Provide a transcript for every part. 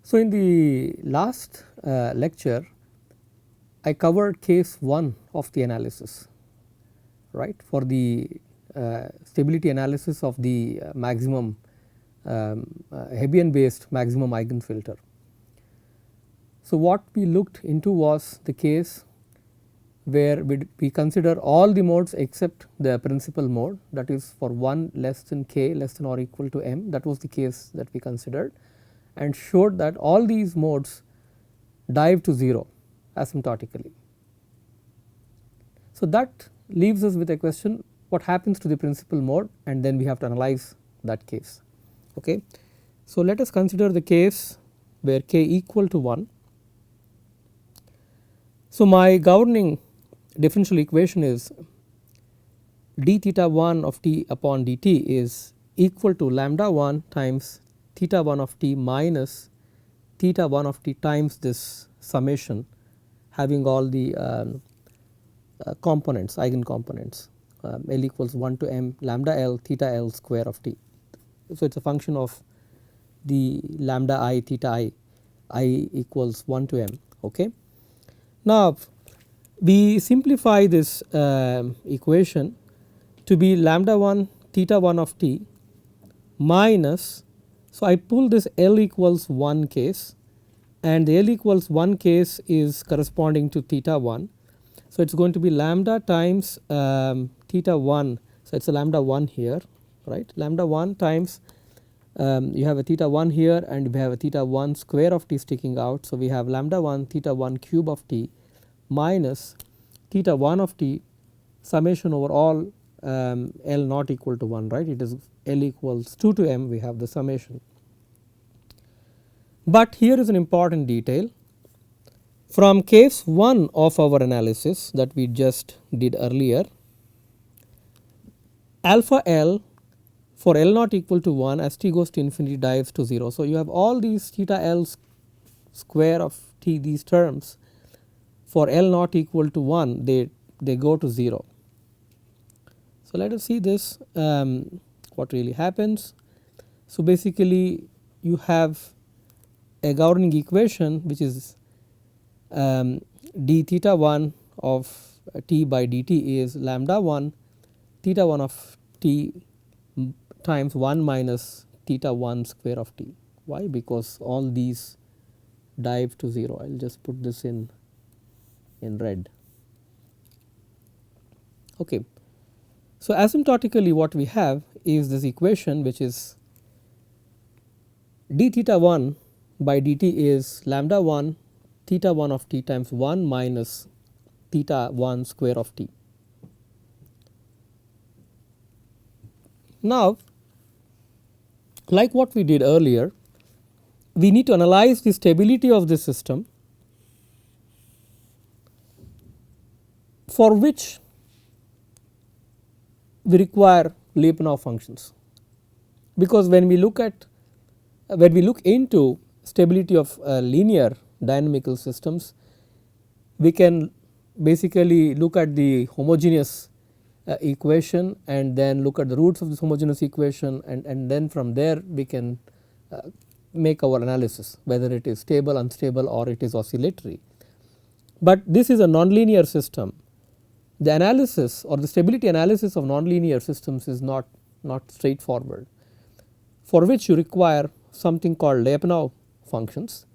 So, in the last lecture I covered case 1 of the analysis, right, for the stability analysis of the maximum Hebbian based maximum eigenfilter. So, what we looked into was the case where we consider all the modes except the principal mode, that is for 1 less than k less than or equal to m, that was the case that we considered, and showed that all these modes dive to 0 asymptotically. So, that leaves us with a question, what happens to the principal mode, and then we have to analyze that case. Okay. So, let us consider the case where k equal to 1. So, my governing differential equation is d theta 1 of t upon dt is equal to lambda 1 times theta 1 of t minus theta 1 of t times this summation having all the components, eigen components, L equals 1 to m lambda L theta L square of t. So, it is a function of the lambda I theta I equals 1 to m. Okay. Now, we simplify this equation to be lambda 1 theta 1 of t minus, so I pull this L equals 1 case, and the L equals 1 case is corresponding to theta 1. So, it is going to be lambda times theta 1. So, it is a lambda 1 here, right, lambda 1 times you have a theta 1 here and we have a theta 1 square of t sticking out. So, we have lambda 1 theta 1 cube of t minus theta 1 of t summation over all L not equal to 1, right, it is L equals 2 to m, we have the summation. But here is an important detail. From case 1 of our analysis that we just did earlier, alpha L for L not equal to 1 as t goes to infinity dives to 0. So, you have all these theta L square of t, these terms for L not equal to 1 they go to 0. So, let us see this what really happens. So, basically you have a governing equation which is d theta 1 of t by dt is lambda 1 theta 1 of t times 1 minus theta 1 square of t. Why? Because all these dive to 0. I will just put this in red. Okay. So, asymptotically what we have is this equation which is d theta 1 by dt is lambda 1 theta 1 of t times 1 minus theta 1 square of t. Now, like what we did earlier, we need to analyze the stability of this system, for which we require Lyapunov functions, because when we look into stability of linear dynamical systems, we can basically look at the homogeneous equation and then look at the roots of this homogeneous equation, and then from there we can make our analysis whether it is stable, unstable, or it is oscillatory. But this is a nonlinear system. The analysis or the stability analysis of nonlinear systems is not straightforward, for which you require something called Lyapunov functions.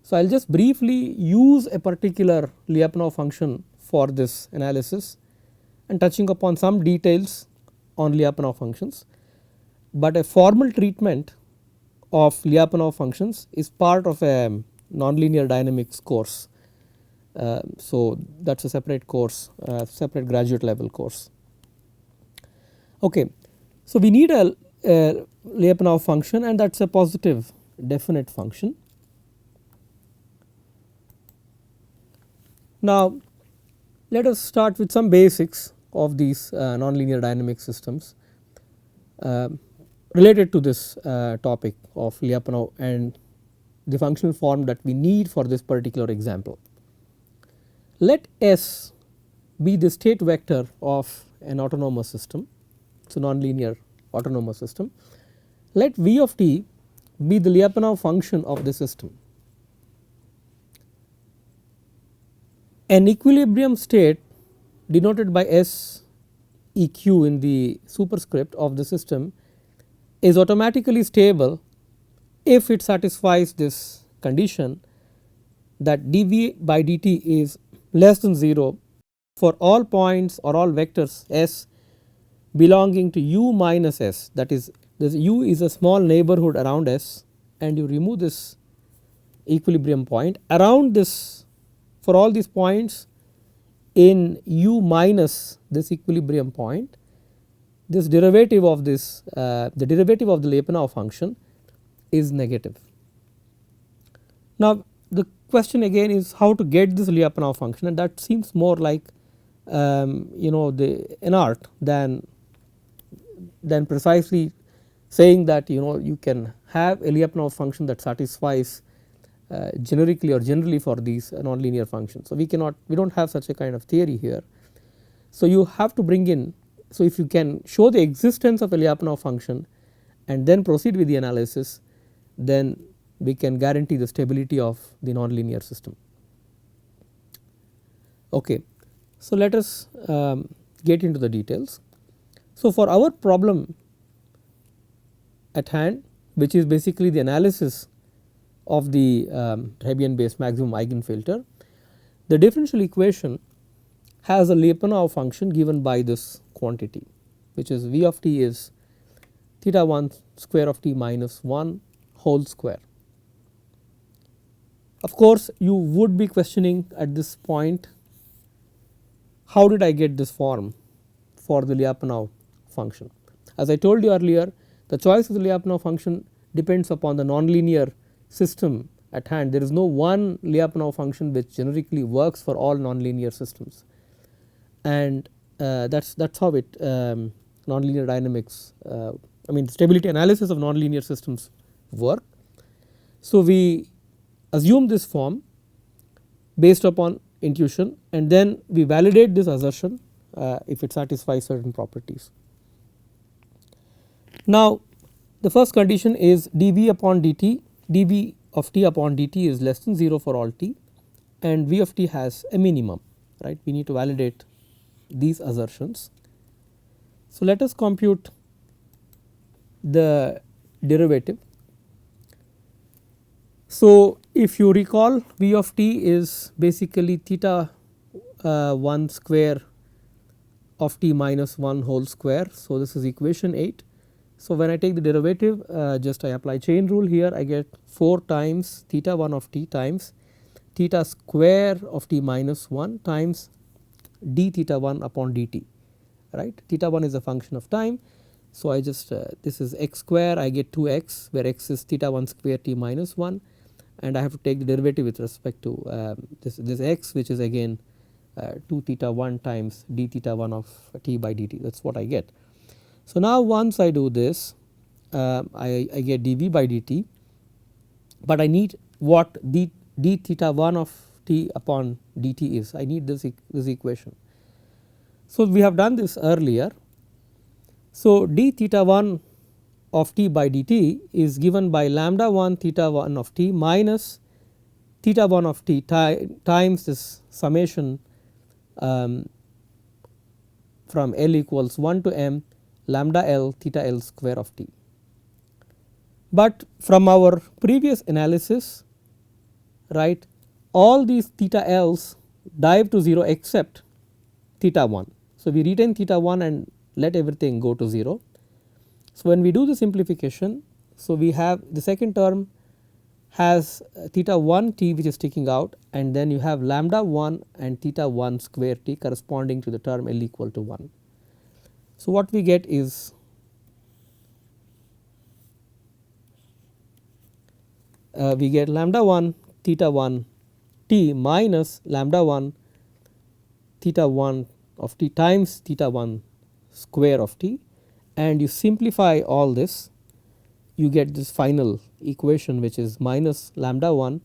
So, I will just briefly use a particular Lyapunov function for this analysis and touching upon some details on Lyapunov functions, but a formal treatment of Lyapunov functions is part of a nonlinear dynamics course. So, that is a separate course, separate graduate level course. Okay. So, we need a Lyapunov function, and that is a positive definite function. Now, let us start with some basics of these nonlinear dynamic systems related to this topic of Lyapunov and the functional form that we need for this particular example. Let S be the state vector of an autonomous system, it is a nonlinear autonomous system. Let V of t be the Lyapunov function of the system. An equilibrium state denoted by S EQ in the superscript of the system is automatically stable if it satisfies this condition that dV by dt is less than 0 for all points or all vectors S belonging to u minus S, that is this u is a small neighborhood around S, and you remove this equilibrium point around this. For all these points in u minus this equilibrium point, this derivative of this the derivative of the Lyapunov function is negative. Now the question again is how to get this Lyapunov function, and that seems more like an art than precisely saying that you can have a Lyapunov function that satisfies generically or generally for these nonlinear functions. So we do not have such a kind of theory here. So you have to bring in, so if you can show the existence of a Lyapunov function and then proceed with the analysis, then we can guarantee the stability of the nonlinear system. Okay. So let us get into the details. So for our problem at hand, which is basically the analysis of the Hebbian based maximum eigenfilter, the differential equation has a Lyapunov function given by this quantity, which is V of t is theta 1 square of t minus 1 whole square. Of course you would be questioning at this point, how did I get this form for the Lyapunov function? As I told you earlier, the choice of the Lyapunov function depends upon the nonlinear system at hand. There is no one Lyapunov function which generically works for all nonlinear systems, and that's how it nonlinear dynamics stability analysis of nonlinear systems work. So we assume this form based upon intuition, and then we validate this assertion if it satisfies certain properties. Now the first condition is dV upon dt, dV of t upon dt is less than 0 for all t, and V of t has a minimum, right. We need to validate these assertions. So let us compute the derivative. So if you recall, V of t is basically theta 1 square of t minus 1 whole square. So this is equation 8. So when I take the derivative, just I apply chain rule here, I get 4 times theta 1 of t times theta square of t minus 1 times d theta 1 upon dt, right. Theta 1 is a function of time. So I just this is x square, I get 2x, where x is theta 1 square t minus 1, and I have to take the derivative with respect to this x, which is again 2 theta 1 times d theta 1 of t by dt, that is what I get. So now once I do this, I get dV by dt, but I need what d theta 1 of t upon dt is. I need this equation. So we have done this earlier. So d theta 1 of t by dt is given by lambda 1 theta 1 of t minus theta 1 of t times this summation from L equals 1 to m lambda L theta L square of t. But from our previous analysis, right, all these theta L's dive to 0 except theta 1. So we retain theta 1 and let everything go to 0. So when we do the simplification, so we have the second term has theta 1 t which is sticking out, and then you have lambda 1 and theta 1 square t corresponding to the term L equal to 1. So what we get is we get lambda 1 theta 1 t minus lambda 1 theta 1 of t times theta 1 square of t, and you simplify all this, you get this final equation which is minus lambda 1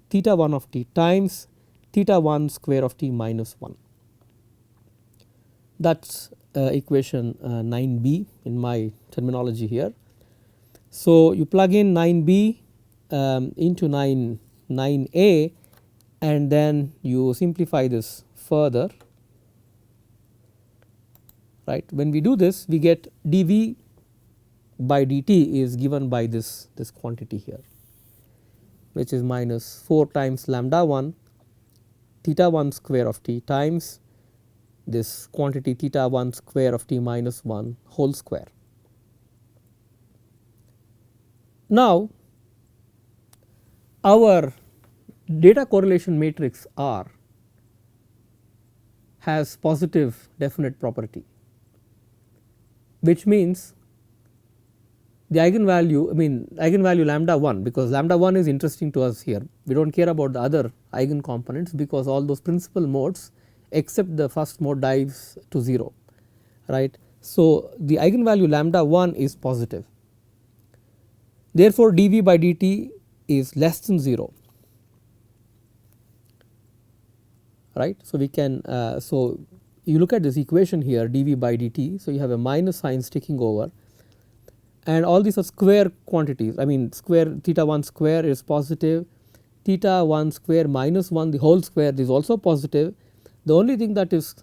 theta 1 of t times theta 1 square of t minus 1. That is equation 9b in my terminology here. So, you plug in 9b into 9a and then you simplify this further, right. When we do this, we get dV by dt is given by this quantity here, which is minus 4 times lambda 1 theta 1 square of t times this quantity theta 1 square of t minus 1 whole square. Now, our data correlation matrix R has positive definite property, which means the eigenvalue, I mean eigenvalue lambda 1, because lambda 1 is interesting to us here. We do not care about the other eigen components, because all those principal modes except the first mode dives to 0, right. So, the eigenvalue lambda 1 is positive. Therefore, dV by dt is less than 0, right. So, we can so you look at this equation here dV by dt. So, you have a minus sign sticking over, and all these are square quantities. I mean square theta 1 square is positive, theta 1 square minus 1 the whole square is also positive. The only thing that is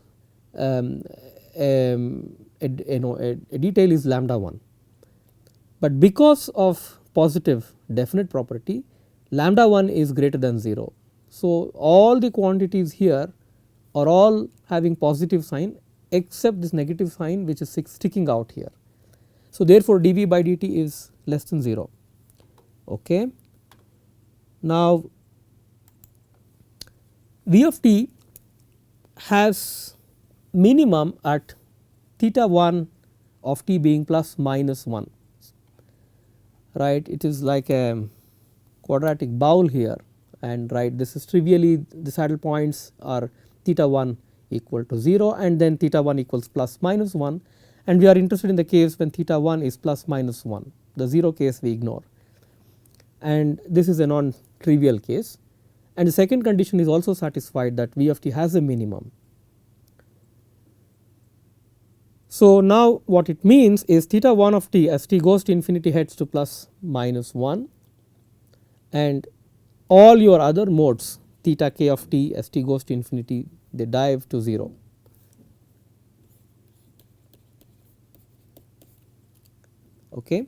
a detail is lambda 1, but because of positive definite property lambda 1 is greater than 0. So, all the quantities here are all having positive sign except this negative sign which is sticking out here. So, therefore, dV by dt is less than 0. Okay. Now, V of t has minimum at theta 1 of t being plus minus 1, right. It is like a quadratic bowl here, and right this is trivially the saddle points are theta 1 equal to 0 and then theta 1 equals plus minus 1, and we are interested in the case when theta 1 is plus minus 1, the 0 case we ignore, and this is a non trivial case. And the second condition is also satisfied that V of t has a minimum. So, now what it means is theta 1 of t as t goes to infinity heads to plus minus 1, and all your other modes theta k of t as t goes to infinity they dive to 0. Okay.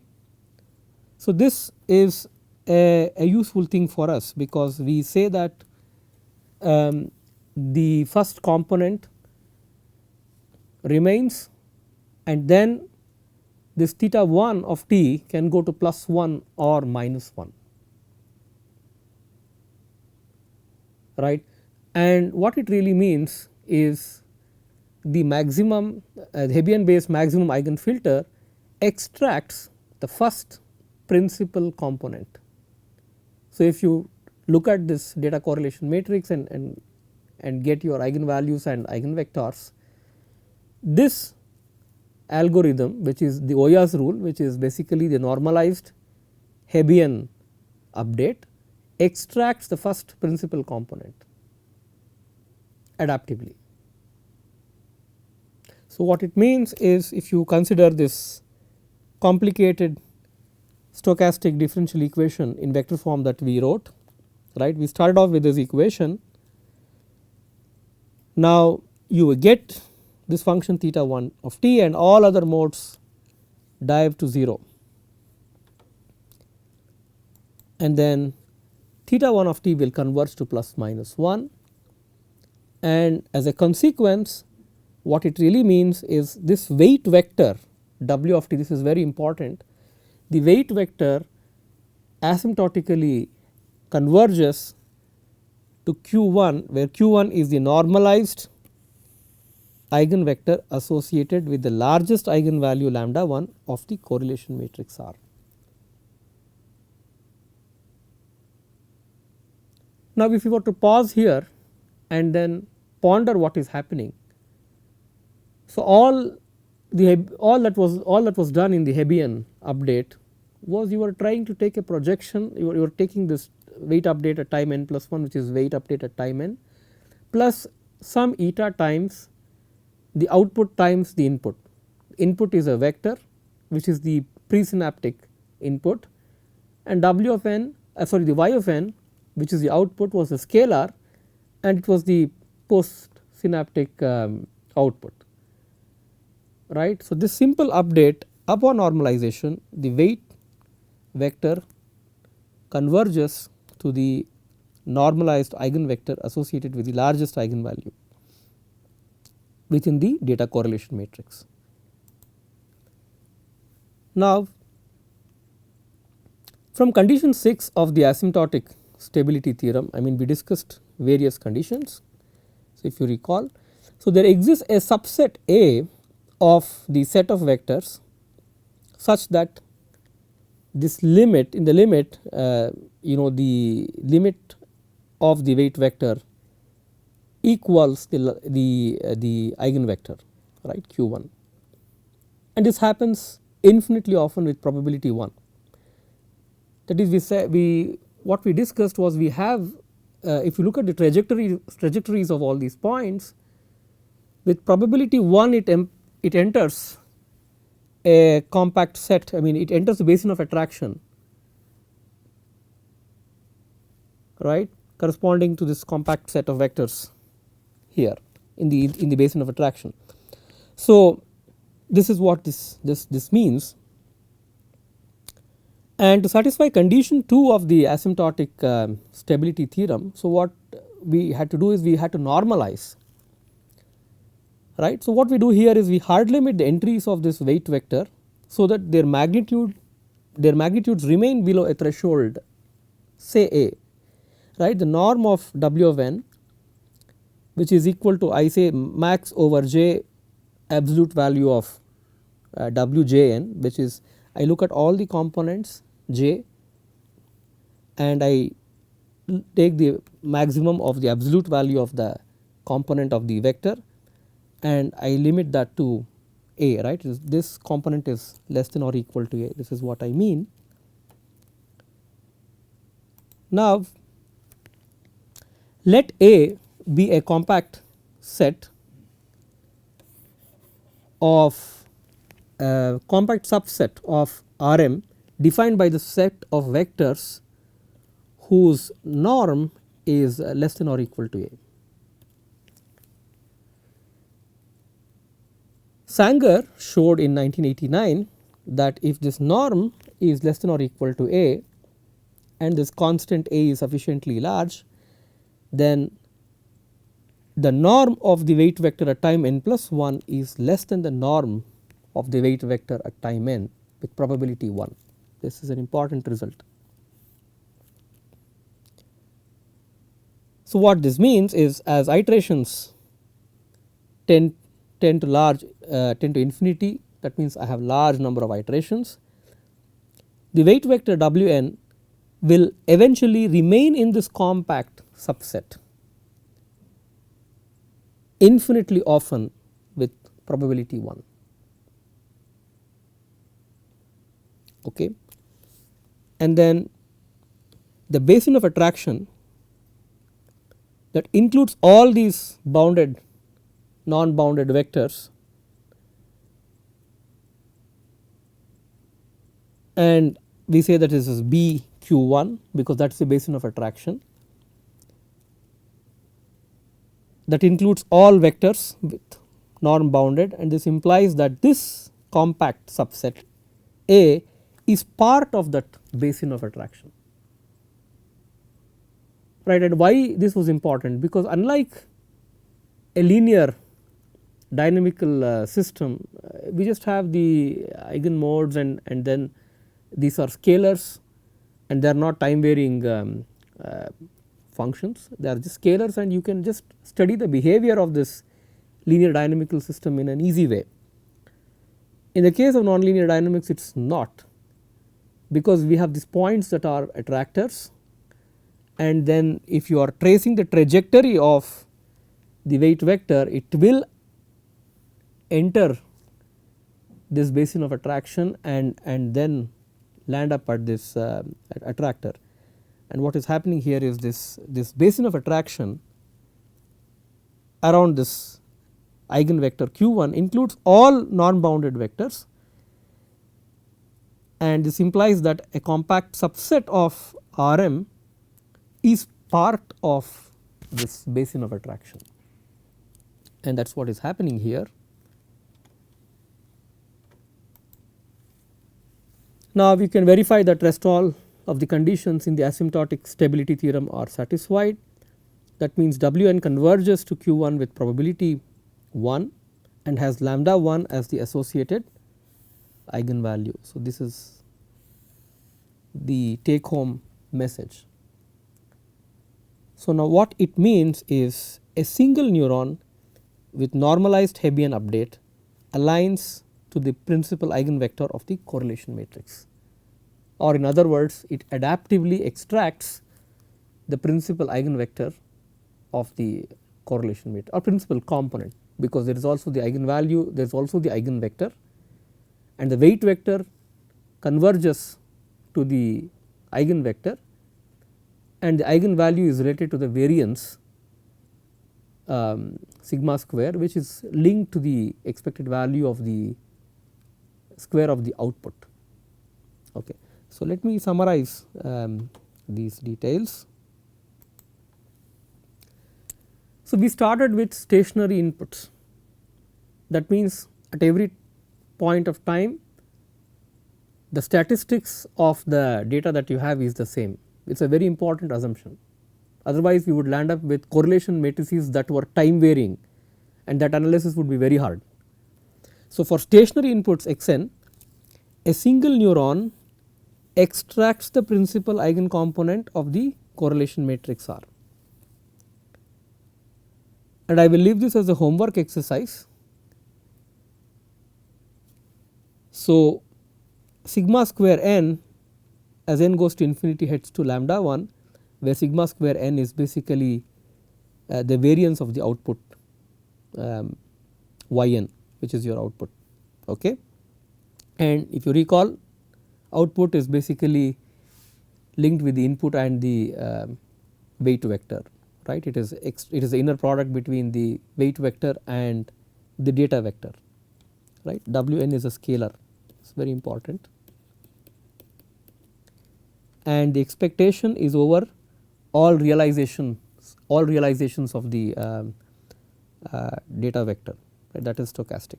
So, this is a useful thing for us, because we say that the first component remains, and then this theta 1 of t can go to plus 1 or minus 1, right. And what it really means is the maximum the Hebbian based maximum eigenfilter extracts the first principal component. So, if you look at this data correlation matrix and get your eigenvalues and eigenvectors, this algorithm which is the Oyer's rule, which is basically the normalized Hebbian update, extracts the first principal component adaptively. So, what it means is, if you consider this complicated stochastic differential equation in vector form that we wrote, right. We started off with this equation. Now, you get this function theta 1 of t and all other modes dive to 0, and then theta 1 of t will converge to plus minus 1, and as a consequence what it really means is this weight vector w of t, this is very important, the weight vector asymptotically converges to q1, where q1 is the normalized eigenvector associated with the largest eigenvalue lambda 1 of the correlation matrix R. Now, if you were to pause here and then ponder what is happening, so all that was done in the Hebbian update was you were trying to take a projection, you were taking this weight update at time n plus 1, which is weight update at time n, plus some eta times the output times the input. Input is a vector which is the presynaptic input, and w of n sorry the y of n, which is the output, was a scalar, and it was the post synaptic output, right. So, this simple update upon normalization, the weight vector converges to the normalized eigenvector associated with the largest eigenvalue within the data correlation matrix. Now, from condition 6 of the asymptotic stability theorem, I mean we discussed various conditions. So, if you recall, so there exists a subset A of the set of vectors such that this limit, in the limit you know the limit of the weight vector equals the eigenvector, right, q1, and this happens infinitely often with probability 1. That is, we say what we discussed was we have if you look at the trajectories of all these points, with probability 1 it enters a compact set, I mean it enters the basin of attraction, right, corresponding to this compact set of vectors here in the basin of attraction. So, this is what this means, and to satisfy condition 2 of the asymptotic stability theorem. So, what we had to do is we had to normalize, right. So, what we do here is we hard limit the entries of this weight vector, so that their magnitudes remain below a threshold, say A, right. The norm of w of n, which is equal to, I say, max over j absolute value of w j n, which is I look at all the components j and I take the maximum of the absolute value of the component of the vector and I limit that to A, right. This component is less than or equal to A, this is what I mean. Now, let A be a compact set of compact subset of Rm defined by the set of vectors whose norm is less than or equal to A. Sanger showed in 1989 that if this norm is less than or equal to A and this constant A is sufficiently large, then the norm of the weight vector at time n plus 1 is less than the norm of the weight vector at time n with probability 1. This is an important result. So, what this means is as iterations tend to infinity, that means I have large number of iterations, the weight vector w n will eventually remain in this compact subset infinitely often with probability 1. Okay. And then the basin of attraction that includes all these bounded non-bounded vectors, and we say that this is B q1 because that is the basin of attraction, that includes all vectors with norm bounded, and this implies that this compact subset A is part of that basin of attraction, right. And why this was important? Because unlike a linear dynamical system, we just have the eigenmodes and then these are scalars and they are not time varying functions, they are just scalars, and you can just study the behavior of this linear dynamical system in an easy way. In the case of nonlinear dynamics it is not, because we have these points that are attractors, and then if you are tracing the trajectory of the weight vector, it will enter this basin of attraction and then land up at this attractor. And what is happening here is this basin of attraction around this eigenvector q1 includes all non bounded vectors, and this implies that a compact subset of Rm is part of this basin of attraction, and that is what is happening here. Now, we can verify that rest all of the conditions in the asymptotic stability theorem are satisfied. That means Wn converges to Q1 with probability 1 and has lambda 1 as the associated eigenvalue. So, this is the take home message. So, now what it means is a single neuron with normalized Hebbian update aligns to the principal eigenvector of the correlation matrix, or in other words it adaptively extracts the principal eigenvector of the correlation matrix or principal component, because there is also the eigenvalue, there is also the eigenvector, and the weight vector converges to the eigenvector, and the eigenvalue is related to the variance sigma square, which is linked to the expected value of the square of the output. Okay. So, let me summarize these details. So, we started with stationary inputs, that means at every point of time the statistics of the data that you have is the same. It is a very important assumption, otherwise we would land up with correlation matrices that were time varying, and that analysis would be very hard. So, for stationary inputs xn, a single neuron extracts the principal eigencomponent of the correlation matrix R, and I will leave this as a homework exercise. So, sigma square n as n goes to infinity heads to lambda 1, where sigma square n is basically the variance of the output yn, which is your output. Okay. And if you recall, output is basically linked with the input and the weight vector, right. It is the inner product between the weight vector and the data vector, right. Wn is a scalar, it is very important, and the expectation is over all realizations of the data vector, right, that is stochastic.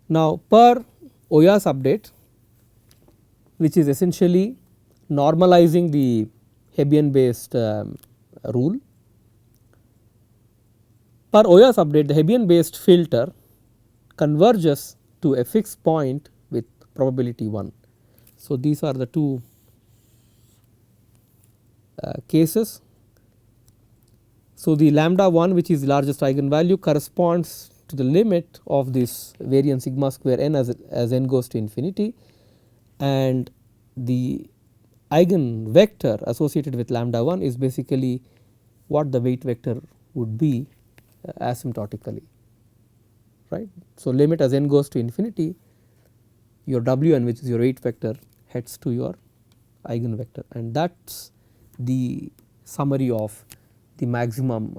Now, per Oyas update, which is essentially normalizing the Hebbian based rule, per Oyas update the Hebbian based filter converges to a fixed point with probability 1. So, these are the two cases. So, the lambda 1, which is the largest eigenvalue, corresponds to the limit of this variance sigma square n as n goes to infinity, and the eigenvector associated with lambda 1 is basically what the weight vector would be asymptotically, right. So, limit as n goes to infinity, your Wn, which is your weight vector, heads to your eigenvector, and that is the summary of the maximum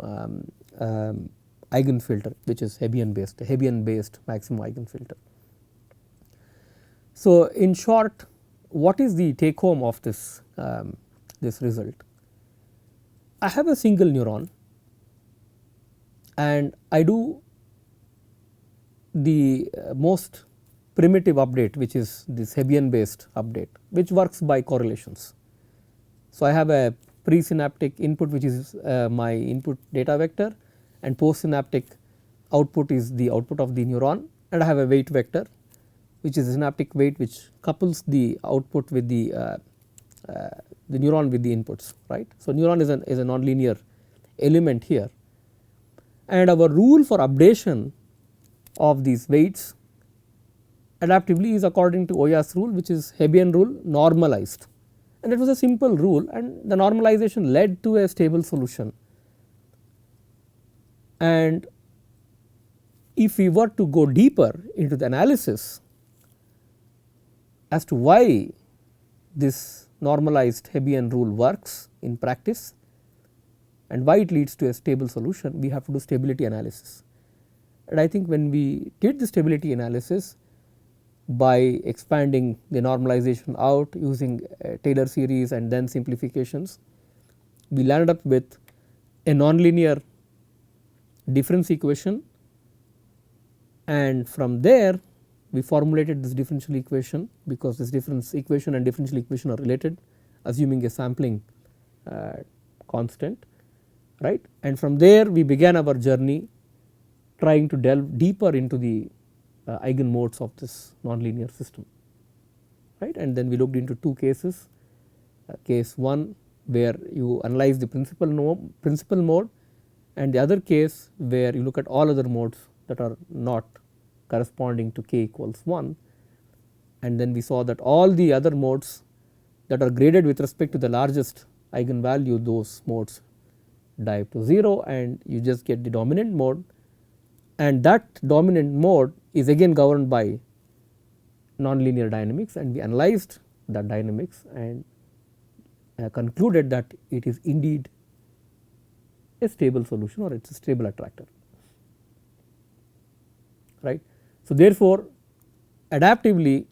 eigenfilter, which is Hebbian based maximum eigenfilter. So, in short, what is the take home of this result? I have a single neuron and I do the most primitive update, which is this Hebbian based update, which works by correlations. So, I have a presynaptic input, which is my input data vector, and postsynaptic output is the output of the neuron, and I have a weight vector, which is a synaptic weight which couples the output with the neuron with the inputs, right. So, neuron is a nonlinear element here, and our rule for updation of these weights adaptively is according to Oyas rule, which is Hebbian rule normalized, and it was a simple rule, and the normalization led to a stable solution. And if we were to go deeper into the analysis as to why this normalized Hebbian rule works in practice and why it leads to a stable solution, we have to do stability analysis. And I think when we did the stability analysis, by expanding the normalization out using Taylor series and then simplifications. We landed up with a nonlinear difference equation, and from there we formulated this differential equation, because this difference equation and differential equation are related, assuming a sampling constant, right. And from there we began our journey trying to delve deeper into the eigenmodes of this nonlinear system, right. And then we looked into two cases, case 1 where you analyze the principal mode, and the other case where you look at all other modes that are not corresponding to k equals 1, and then we saw that all the other modes that are graded with respect to the largest eigenvalue, those modes dive to 0 and you just get the dominant mode, and that dominant mode is again governed by nonlinear dynamics, and we analyzed that dynamics and concluded that it is indeed a stable solution, or it is a stable attractor, right. So, therefore, adaptively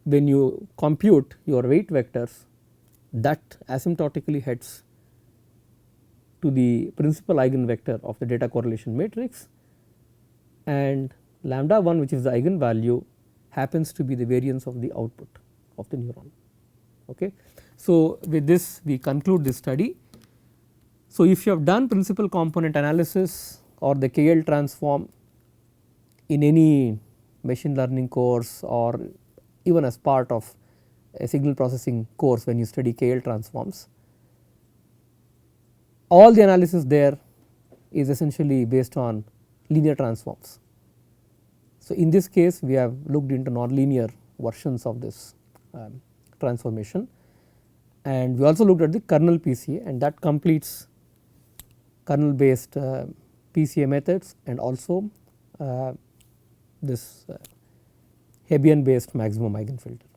when you compute your weight vectors, that asymptotically heads to the principal eigenvector of the data correlation matrix, and lambda 1, which is the eigenvalue, happens to be the variance of the output of the neuron. Okay. So, with this we conclude this study. So, if you have done principal component analysis or the KL transform in any machine learning course, or even as part of a signal processing course when you study KL transforms, all the analysis there is essentially based on linear transforms. So, in this case we have looked into nonlinear versions of this transformation, and we also looked at the kernel PCA, and that completes kernel based PCA methods and also this Hebbian based maximum eigenfilter.